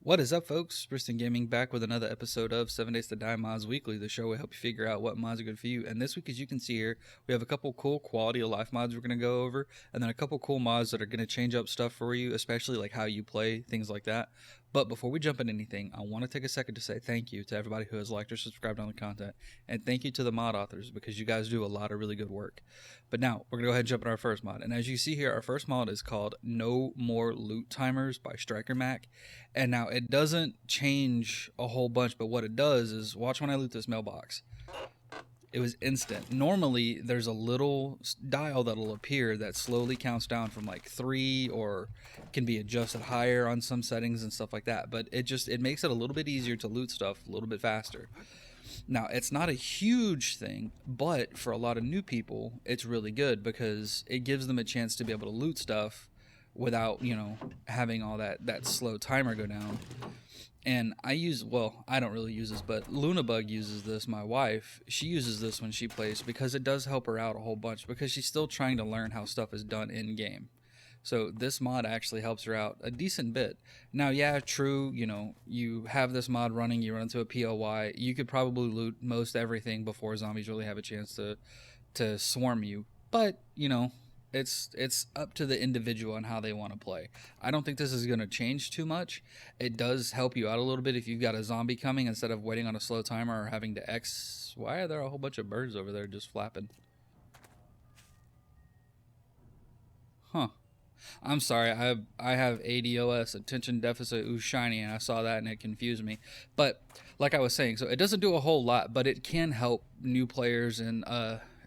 What is up, folks? Briston Gaming back with another episode of 7 Days to Die Mods Weekly, the show will help you figure out what mods are good for you. And this week, as you can see here, we have a couple cool quality of life mods we're going to go over, and then a couple cool mods that are going to change up stuff for you, especially like how you play, things like that. But before we jump into anything, I want to take a second to say thank you to everybody who has liked or subscribed on the content, and thank you to the mod authors because you guys do a lot of really good work. But now, we're going to go ahead and jump into our first mod. And as you see here, our first mod is called No More Loot Timers by Striker Mac. And now it doesn't change a whole bunch, but what it does is, watch when I loot this mailbox. It was instant. Normally, there's a little dial that'll appear that slowly counts down from like 3 or can be adjusted higher on some settings and stuff like that. But it makes it a little bit easier to loot stuff a little bit faster. Now, it's not a huge thing, but for a lot of new people, it's really good because it gives them a chance to be able to loot stuff without, having all that slow timer go down. And I don't really use this, but Lunabug uses this, my wife. She uses this when she plays because it does help her out a whole bunch because she's still trying to learn how stuff is done in-game. So this mod actually helps her out a decent bit. Now, yeah, true, you have this mod running, you run into a POI, you could probably loot most everything before zombies really have a chance to swarm you. But, it's up to the individual and how they want to play. I don't think this is going to change too much. It does help you out a little bit if you've got a zombie coming instead of waiting on a slow timer or having to X. Why are there a whole bunch of birds over there just flapping? Huh. I'm sorry, I have ADOS, attention deficit shiny, and I saw that and it confused me. But like I was saying, so it doesn't do a whole lot, but it can help new players and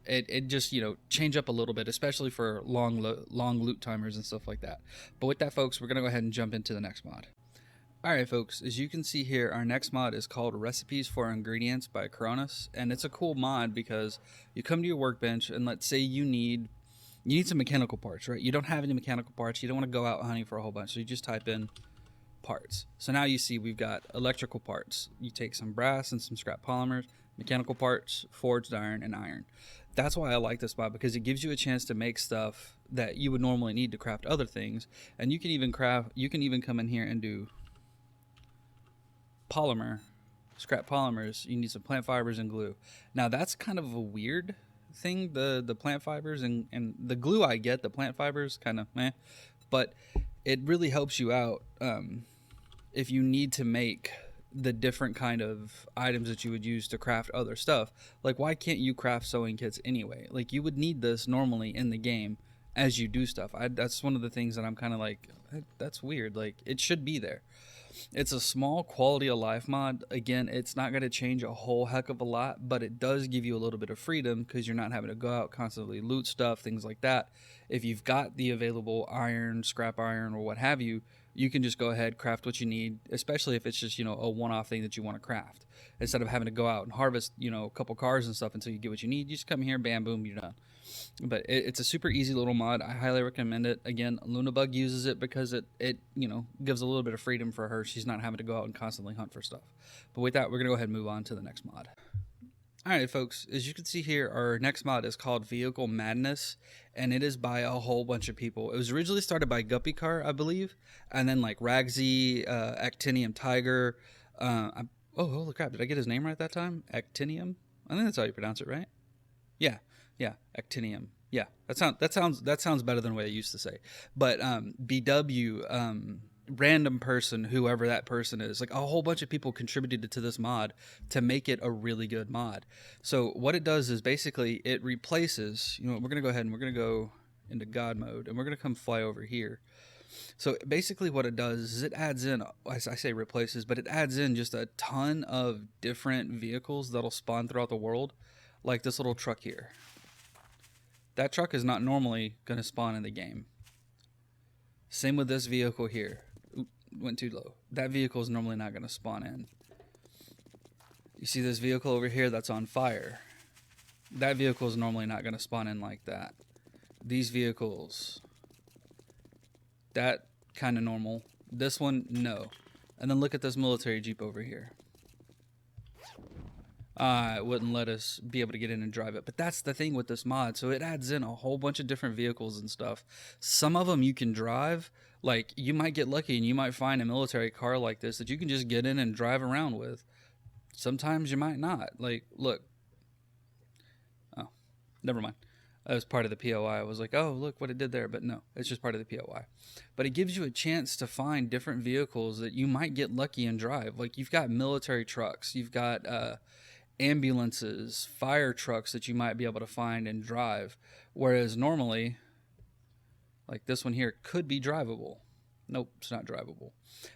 it just change up a little bit, especially for long loot timers and stuff like that. But with that, folks, we're gonna go ahead and jump into the next mod. Alright, folks, as you can see here, our next mod is called Recipes for Ingredients by Cronus, and it's a cool mod because you come to your workbench and let's say you need some mechanical parts, right? You don't have any mechanical parts. You don't want to go out hunting for a whole bunch. So you just type in parts. So now you see we've got electrical parts. You take some brass and some scrap polymers, mechanical parts, forged iron, and iron. That's why I like this mod because it gives you a chance to make stuff that you would normally need to craft other things. And you can even come in here and do scrap polymers. You need some plant fibers and glue. Now that's kind of a weird thing, the plant fibers and the glue. I get the plant fibers kind of meh, but it really helps you out if you need to make the different kind of items that you would use to craft other stuff. Like, why can't you craft sewing kits anyway? Like, you would need this normally in the game as you do stuff. That's one of the things that I'm kind of like, that's weird. Like, it should be there. It's a small quality of life mod. Again, it's not going to change a whole heck of a lot, but it does give you a little bit of freedom because you're not having to go out constantly loot stuff, things like that. If you've got the available iron, scrap iron, or what have you, you can just go ahead, craft what you need, especially if it's just, a one-off thing that you want to craft. Instead of having to go out and harvest, a couple cars and stuff until you get what you need, you just come here, bam, boom, you're done. But it's a super easy little mod. I highly recommend it. Again, Lunabug uses it because it gives a little bit of freedom for her. She's not having to go out and constantly hunt for stuff. But with that, we're going to go ahead and move on to the next mod. Alright, folks, as you can see here, our next mod is called Vehicle Madness, and it is by a whole bunch of people. It was originally started by Guppycar, I believe, and then like Ragsy, Actinium Tiger. Holy crap, did I get his name right that time? Actinium? I think that's how you pronounce it, right? Yeah, Actinium. Yeah, that sounds better than what I used to say. But BW, random person, whoever that person is, like a whole bunch of people contributed to this mod to make it a really good mod. So what it does is basically it replaces, we're going to go ahead and we're going to go into God mode and we're going to come fly over here. So basically what it does is it adds in, as I say replaces, but it adds in just a ton of different vehicles that'll spawn throughout the world, like this little truck here. That truck is not normally going to spawn in the game. Same with this vehicle here. Oop, went too low. That vehicle is normally not going to spawn in. You see this vehicle over here that's on fire. That vehicle is normally not going to spawn in like that. These vehicles, that kind of normal. This one, no. And then look at this military Jeep over here. It wouldn't let us be able to get in and drive it. But that's the thing with this mod. So it adds in a whole bunch of different vehicles and stuff. Some of them you can drive, Like, you might get lucky and you might find a military car like this that you can just get in and drive around with. Sometimes you might not. Like, look. Oh, never mind. That was part of the POI. I was like, oh, look what it did there. But no, it's just part of the POI. But it gives you a chance to find different vehicles that you might get lucky and drive. Like, you've got military trucks. You've got ambulances, fire trucks that you might be able to find and drive. Whereas normally, like this one here, could be drivable. Nope, it's not drivable.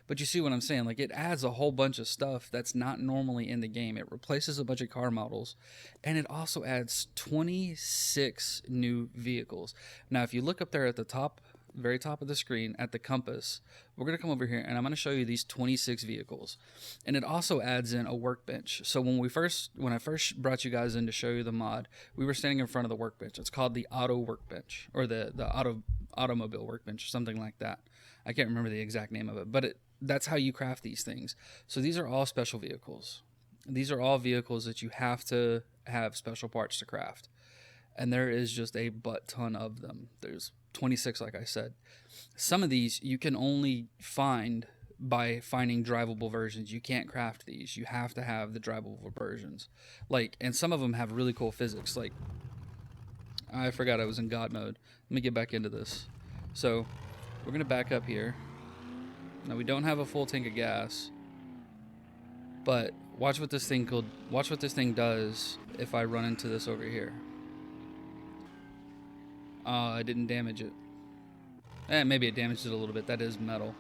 But you see what I'm saying? Like, it adds a whole bunch of stuff that's not normally in the game. It replaces a bunch of car models, and it also adds 26 new vehicles. Now, if you look up there at the top, very top of the screen at the compass, we're going to come over here, and I'm going to show you these 26 vehicles. And it also adds in a workbench. So when I first brought you guys in to show you the mod, we were standing in front of the workbench. It's called the auto workbench, or the automobile workbench, or something like that. I can't remember the exact name of it, but that's how you craft these things. So these are all special vehicles. These are all vehicles that you have to have special parts to craft. And there is just a butt ton of them. There's 26, like I said. Some of these you can only find by finding drivable versions. You can't craft these. You have to have the drivable versions. Like, and some of them have really cool physics. Like, I forgot I was in God mode. Let me get back into this. So we're going to back up here. Now, we don't have a full tank of gas, but watch what this thing does if I run into this over here. I didn't damage it. Maybe it damaged it a little bit. That is metal.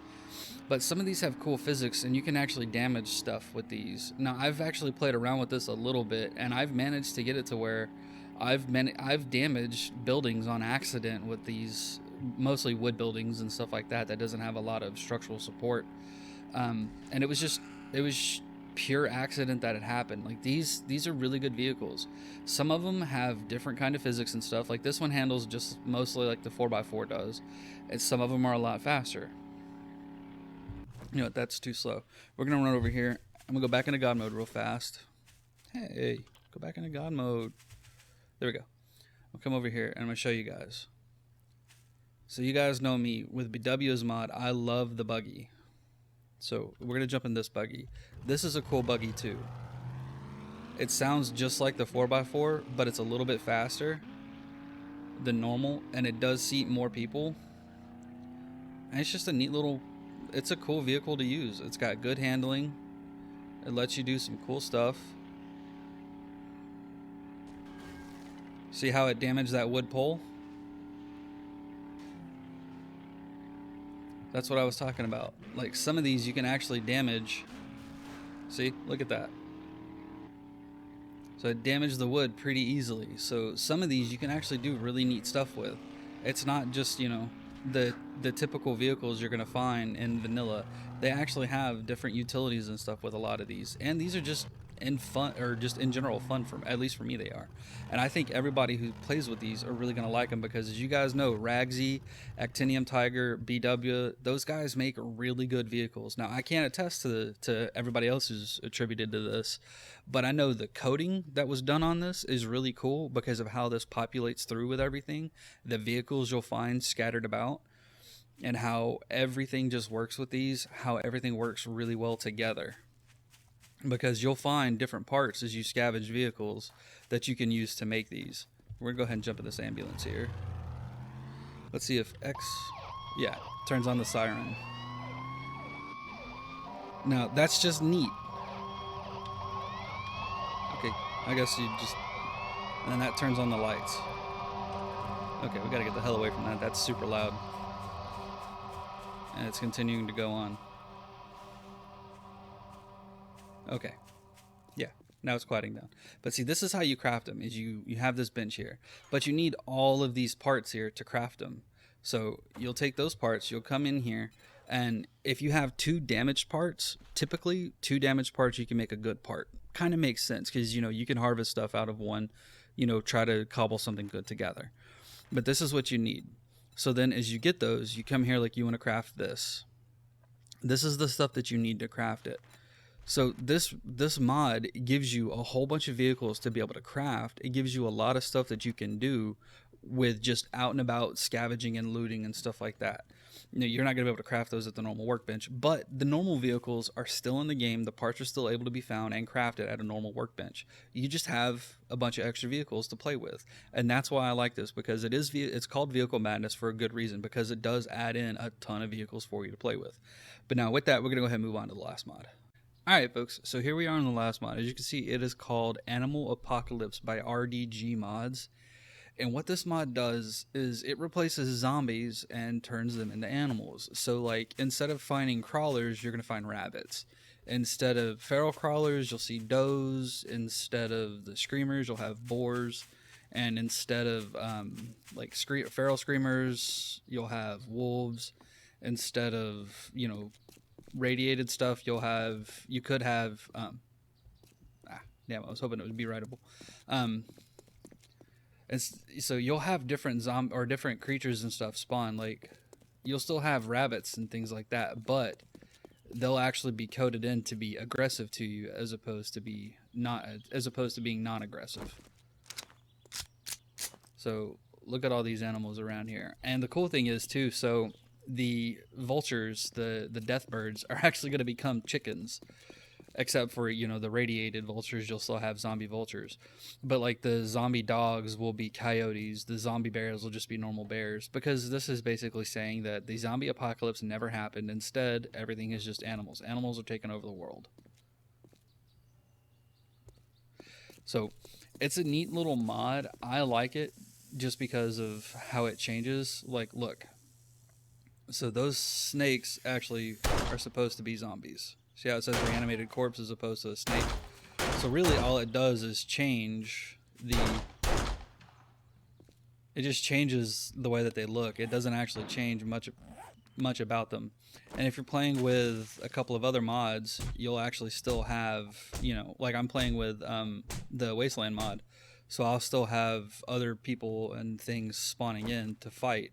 But some of these have cool physics, and you can actually damage stuff with these. Now, I've actually played around with this a little bit, and I've managed to get it to where I've damaged buildings on accident with these, mostly wood buildings and stuff like that doesn't have a lot of structural support. And it was pure accident that it happened. Like, these are really good vehicles. Some of them have different kind of physics and stuff. Like, this one handles just mostly like the 4x4 does, and some of them are a lot faster. You know what, that's too slow. We're gonna run over here. I'm gonna go back into God mode real fast. Hey, go back into God mode. There we go. I'll come over here and I'm gonna show you guys. So you guys know me with BW's mod. I love the buggy. So we're gonna jump in this buggy. This is a cool buggy too. It sounds just like the 4x4, but it's a little bit faster than normal, and it does seat more people. And it's just a neat little, it's a cool vehicle to use. It's got good handling. It lets you do some cool stuff. See how it damaged that wood pole? That's what I was talking about. Like, some of these you can actually damage. See, look at that. So it damaged the wood pretty easily. So some of these you can actually do really neat stuff with. It's not just, you know, the typical vehicles you're gonna find in vanilla. They actually have different utilities and stuff with a lot of these. And these are just in fun, or just in general fun, for at least for me they are. And I think everybody who plays with these are really gonna like them, because as you guys know, Ragsy, Actinium Tiger, BW, those guys make really good vehicles. Now, I can't attest to everybody else who's attributed to this, but I know the coding that was done on this is really cool because of how this populates through with everything, the vehicles you'll find scattered about, and how everything just works with these, how everything works really well together. Because you'll find different parts as you scavenge vehicles that you can use to make these. We're gonna go ahead and jump in this ambulance here. Let's see if X, yeah, turns on the siren. Now, that's just neat. Okay, I guess you just, and then that turns on the lights. Okay, we gotta get the hell away from that. That's super loud. And it's continuing to go on. Okay, yeah, now it's quieting down. But see, this is how you craft them, is you have this bench here, but you need all of these parts here to craft them. So you'll take those parts, you'll come in here, and if you have 2 damaged parts, typically 2 damaged parts, you can make a good part. Kind of makes sense, because, you know, you can harvest stuff out of one, you know, try to cobble something good together. But this is what you need. So then as you get those, you come here like you want to craft this. This is the stuff that you need to craft it. So this mod gives you a whole bunch of vehicles to be able to craft. It gives you a lot of stuff that you can do with just out and about scavenging and looting and stuff like that. You're not going to be able to craft those at the normal workbench, but the normal vehicles are still in the game. The parts are still able to be found and crafted at a normal workbench. You just have a bunch of extra vehicles to play with, and that's why I like this, because it's called Vehicle Madness for a good reason, because it does add in a ton of vehicles for you to play with. But now with that, we're going to go ahead and move on to the last mod. Alright folks, so here we are on the last mod. As you can see, it is called Animal Apocalypse by RDG Mods. And what this mod does is it replaces zombies and turns them into animals. So like, instead of finding crawlers, you're going to find rabbits. Instead of feral crawlers, you'll see does. Instead of the screamers, you'll have boars. And instead of feral screamers, you'll have wolves. Instead of, radiated stuff, you could have damn, I was hoping it would be writable. And so you'll have different different creatures and stuff spawn. Like, you'll still have rabbits and things like that, but they'll actually be coded in to be aggressive to you, as opposed to being non-aggressive. So look at all these animals around here. And the cool thing is too, so the vultures, the death birds, are actually going to become chickens. Except for, the radiated vultures, you'll still have zombie vultures. But like, the zombie dogs will be coyotes, the zombie bears will just be normal bears, because this is basically saying that the zombie apocalypse never happened. Instead, everything is just animals. Animals are taking over the world. So it's a neat little mod. I like it just because of how it changes. Like, look. So those snakes actually are supposed to be zombies. See how it says reanimated corpse as opposed to a snake? So really all it does is it just changes the way that they look. It doesn't actually change much about them. And if you're playing with a couple of other mods, you'll actually still have, like I'm playing with the Wasteland mod. So I'll still have other people and things spawning in to fight.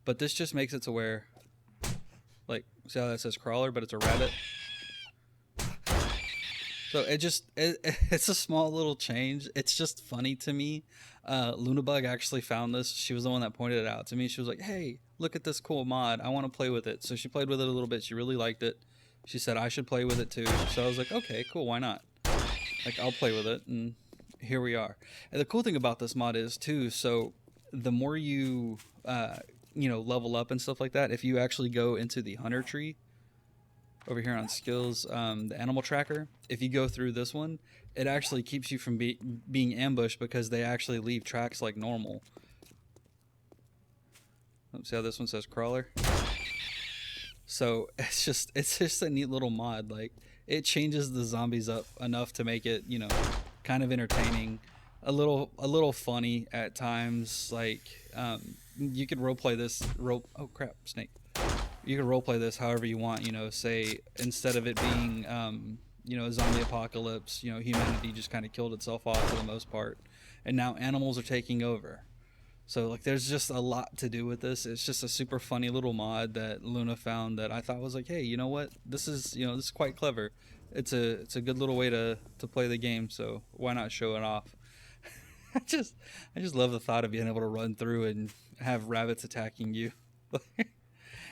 But this just makes it to where, like, see how that says crawler, but it's a rabbit? So it's a small little change. It's just funny to me. Lunabug actually found this. She was the one that pointed it out to me. She was like, hey, look at this cool mod. I want to play with it. So she played with it a little bit. She really liked it. She said I should play with it too. So I was like, okay, cool, why not? Like, I'll play with it, and here we are. And the cool thing about this mod is too, so the more you level up and stuff like that, if you actually go into the hunter tree over here on skills, the animal tracker, if you go through this one, it actually keeps you from being ambushed, because they actually leave tracks like normal. See how this one says crawler? So it's just a neat little mod. Like, it changes the zombies up enough to make it, kind of entertaining, a little funny at times. Like, you could roleplay this oh crap, snake. You can roleplay this however you want, say instead of it being, a zombie apocalypse, humanity just kind of killed itself off for the most part, and now animals are taking over. So like, there's just a lot to do with this. It's just a super funny little mod that Luna found that I thought was like, hey, you know what? This is quite clever. It's a good little way to play the game, so why not show it off? I just love the thought of being able to run through and have rabbits attacking you.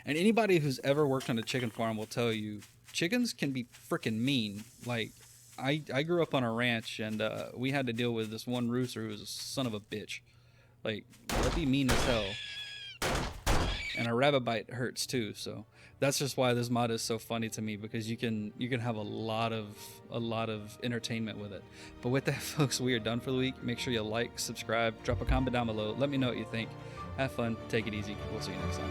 And anybody who's ever worked on a chicken farm will tell you, chickens can be freaking mean. Like, I grew up on a ranch, and we had to deal with this one rooster who was a son of a bitch. Like, they'll be mean as hell. And a rabbit bite hurts too, so that's just why this mod is so funny to me, because you can have a lot of entertainment with it. But with that, folks, we are done for the week. Make sure you like, subscribe, drop a comment down below. Let me know what you think. Have fun, take it easy. We'll see you next time.